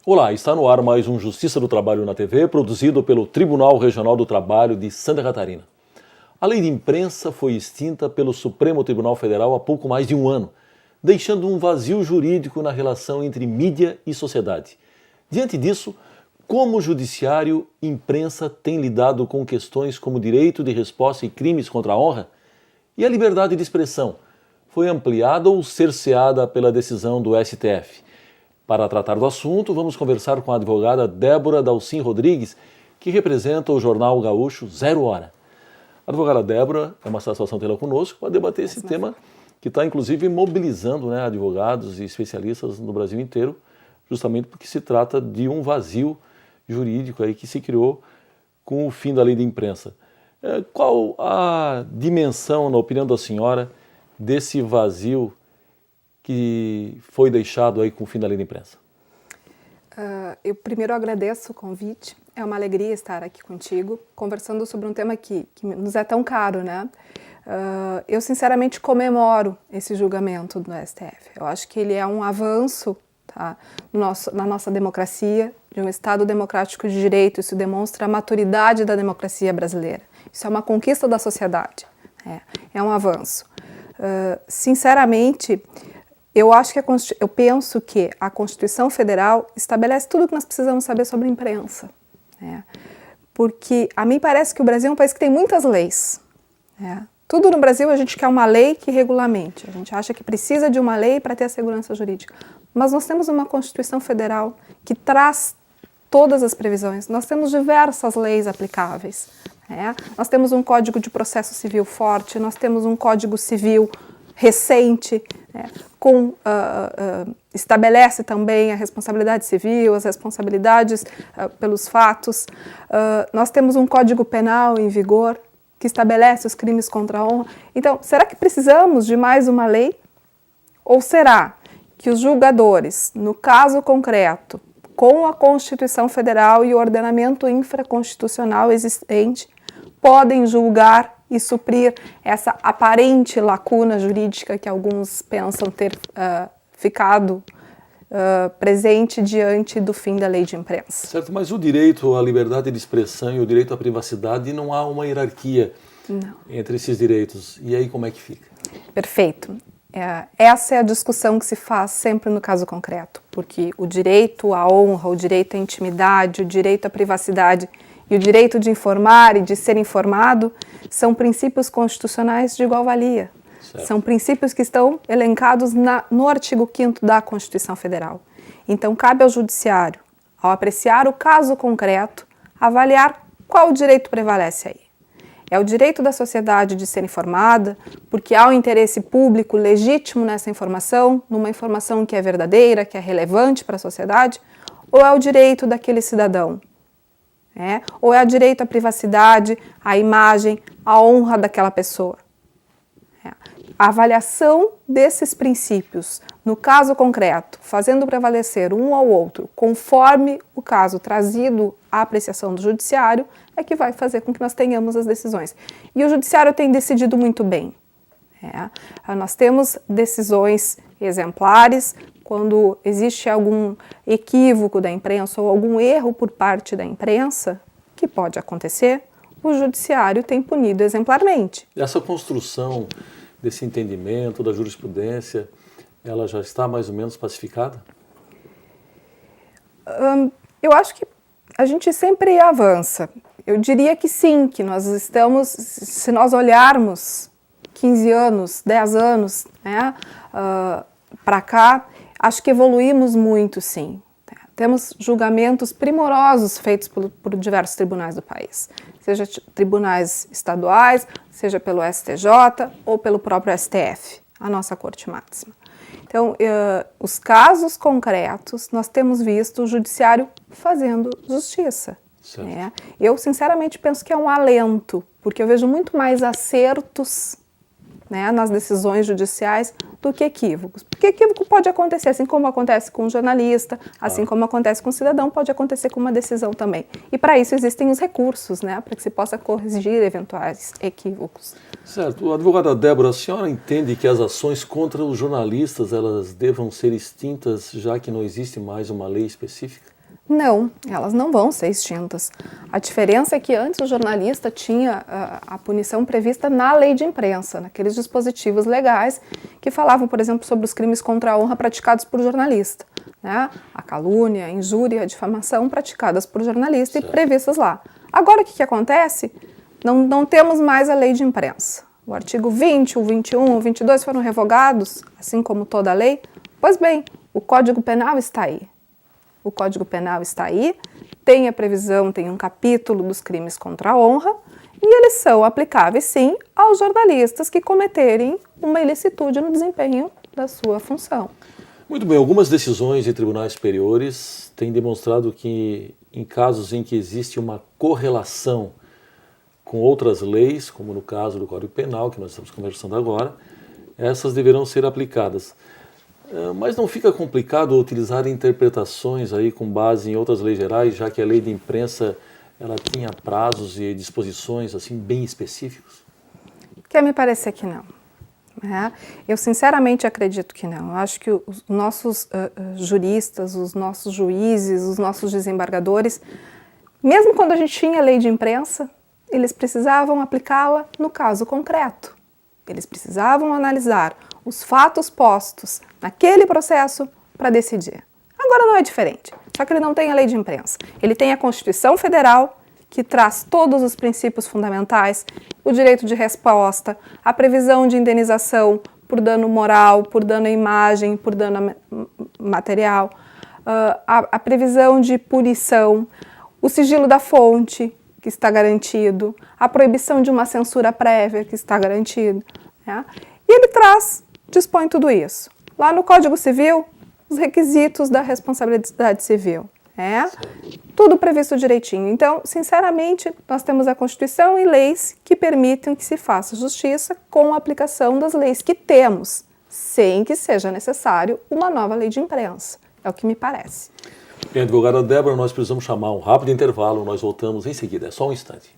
Olá, está no ar mais um Justiça do Trabalho na TV, produzido pelo Tribunal Regional do Trabalho de Santa Catarina. A lei de imprensa foi extinta pelo Supremo Tribunal Federal há pouco mais de um ano, deixando um vazio jurídico na relação entre mídia e sociedade. Diante disso, como o judiciário e imprensa têm lidado com questões como direito de resposta e crimes contra a honra? E a liberdade de expressão foi ampliada ou cerceada pela decisão do STF? Para tratar do assunto, vamos conversar com a advogada Débora Dalcin Rodrigues, que representa o jornal gaúcho Zero Hora. Advogada Débora, é uma satisfação tê-la conosco para debater esse tema que está, inclusive, mobilizando advogados e especialistas no Brasil inteiro, justamente porque se trata de um vazio jurídico aí que se criou com o fim da lei de imprensa. Qual a dimensão, na opinião da senhora, desse vazio que foi deixado aí com o fim da lei de imprensa? Eu primeiro agradeço o convite, é uma alegria estar aqui contigo, conversando sobre um tema que nos é tão caro, né? Eu sinceramente comemoro esse julgamento do STF, eu acho que ele é um avanço, tá, na nossa democracia, de um Estado democrático de direito. Isso demonstra a maturidade da democracia brasileira, isso é uma conquista da sociedade, é um avanço. Sinceramente, eu penso que a Constituição Federal estabelece tudo o que nós precisamos saber sobre a imprensa, porque a mim parece que o Brasil é um país que tem muitas leis. Tudo no Brasil a gente quer uma lei que regulamente, a gente acha que precisa de uma lei para ter a segurança jurídica, mas nós temos uma Constituição Federal que traz todas as previsões, nós temos diversas leis aplicáveis, nós temos um Código de Processo Civil forte, nós temos um Código Civil recente, estabelece também a responsabilidade civil, as responsabilidades pelos fatos. Nós temos um Código Penal em vigor que estabelece os crimes contra a honra. Então, será que precisamos de mais uma lei? Ou será que os julgadores, no caso concreto, com a Constituição Federal e o ordenamento infraconstitucional existente, podem julgar e suprir essa aparente lacuna jurídica que alguns pensam ter ficado presente diante do fim da lei de imprensa? Certo, mas o direito à liberdade de expressão e o direito à privacidade, não há uma hierarquia entre esses direitos. E aí como é que fica? Perfeito. Essa é a discussão que se faz sempre no caso concreto, porque o direito à honra, o direito à intimidade, o direito à privacidade e o direito de informar e de ser informado são princípios constitucionais de igual valia. Certo. São princípios que estão elencados no artigo 5º da Constituição Federal. Então, cabe ao judiciário, ao apreciar o caso concreto, avaliar qual direito prevalece aí. É o direito da sociedade de ser informada, porque há um interesse público legítimo nessa informação, numa informação que é verdadeira, que é relevante para a sociedade, ou é o direito daquele cidadão? Ou é o direito à privacidade, à imagem, à honra daquela pessoa? A avaliação desses princípios, no caso concreto, fazendo prevalecer um ou outro, conforme o caso trazido à apreciação do judiciário, é que vai fazer com que nós tenhamos as decisões. E o judiciário tem decidido muito bem. Nós temos decisões exemplares. Quando existe algum equívoco da imprensa ou algum erro por parte da imprensa, que pode acontecer, o judiciário tem punido exemplarmente. Essa construção desse entendimento da jurisprudência, ela já está mais ou menos pacificada? Eu acho que a gente sempre avança. Eu diria que sim, que nós estamos, se nós olharmos 15 anos, 10 anos para cá, acho que evoluímos muito, sim. Temos julgamentos primorosos feitos por diversos tribunais do país, seja tribunais estaduais, seja pelo STJ ou pelo próprio STF, a nossa Corte Máxima. Então, os casos concretos, nós temos visto o judiciário fazendo justiça. Eu, sinceramente, penso que é um alento, porque eu vejo muito mais acertos né, nas decisões judiciais do que equívocos. Porque equívoco pode acontecer, assim como acontece com um jornalista, assim como acontece com um cidadão, pode acontecer com uma decisão também. E para isso existem os recursos, né, para que se possa corrigir eventuais equívocos. Certo. Advogada Débora, a senhora entende que as ações contra os jornalistas elas devam ser extintas, já que não existe mais uma lei específica? Não, elas não vão ser extintas. A diferença é que antes o jornalista tinha a punição prevista na lei de imprensa, naqueles dispositivos legais que falavam, por exemplo, sobre os crimes contra a honra praticados por jornalista, né? A calúnia, a injúria, a difamação praticadas por jornalista e previstas lá. Agora o que acontece? Não temos mais a lei de imprensa. O artigo 20, o 21, o 22 foram revogados, assim como toda a lei. Pois bem, o Código Penal está aí. O Código Penal está aí, tem a previsão, tem um capítulo dos crimes contra a honra e eles são aplicáveis, sim, aos jornalistas que cometerem uma ilicitude no desempenho da sua função. Muito bem, algumas decisões de tribunais superiores têm demonstrado que em casos em que existe uma correlação com outras leis, como no caso do Código Penal, que nós estamos conversando agora, essas deverão ser aplicadas. Mas não fica complicado utilizar interpretações aí com base em outras leis gerais, já que a lei de imprensa ela tinha prazos e disposições assim bem específicos? Quer me parecer que não. Né? Eu sinceramente acredito que não. Eu acho que os nossos juristas, os nossos juízes, os nossos desembargadores, mesmo quando a gente tinha lei de imprensa, eles precisavam aplicá-la no caso concreto. Eles precisavam analisar os fatos postos naquele processo para decidir. Agora não é diferente, só que ele não tem a lei de imprensa. Ele tem a Constituição Federal, que traz todos os princípios fundamentais, o direito de resposta, a previsão de indenização por dano moral, por dano à imagem, por dano material, a previsão de punição, o sigilo da fonte, que está garantido, a proibição de uma censura prévia, que está garantido, né? E ele dispõe tudo isso. Lá no Código Civil, os requisitos da responsabilidade civil. Tudo previsto direitinho. Então, sinceramente, nós temos a Constituição e leis que permitem que se faça justiça com a aplicação das leis que temos, sem que seja necessário uma nova lei de imprensa. É o que me parece. Bem, advogada Débora, nós precisamos chamar um rápido intervalo, nós voltamos em seguida, é só um instante.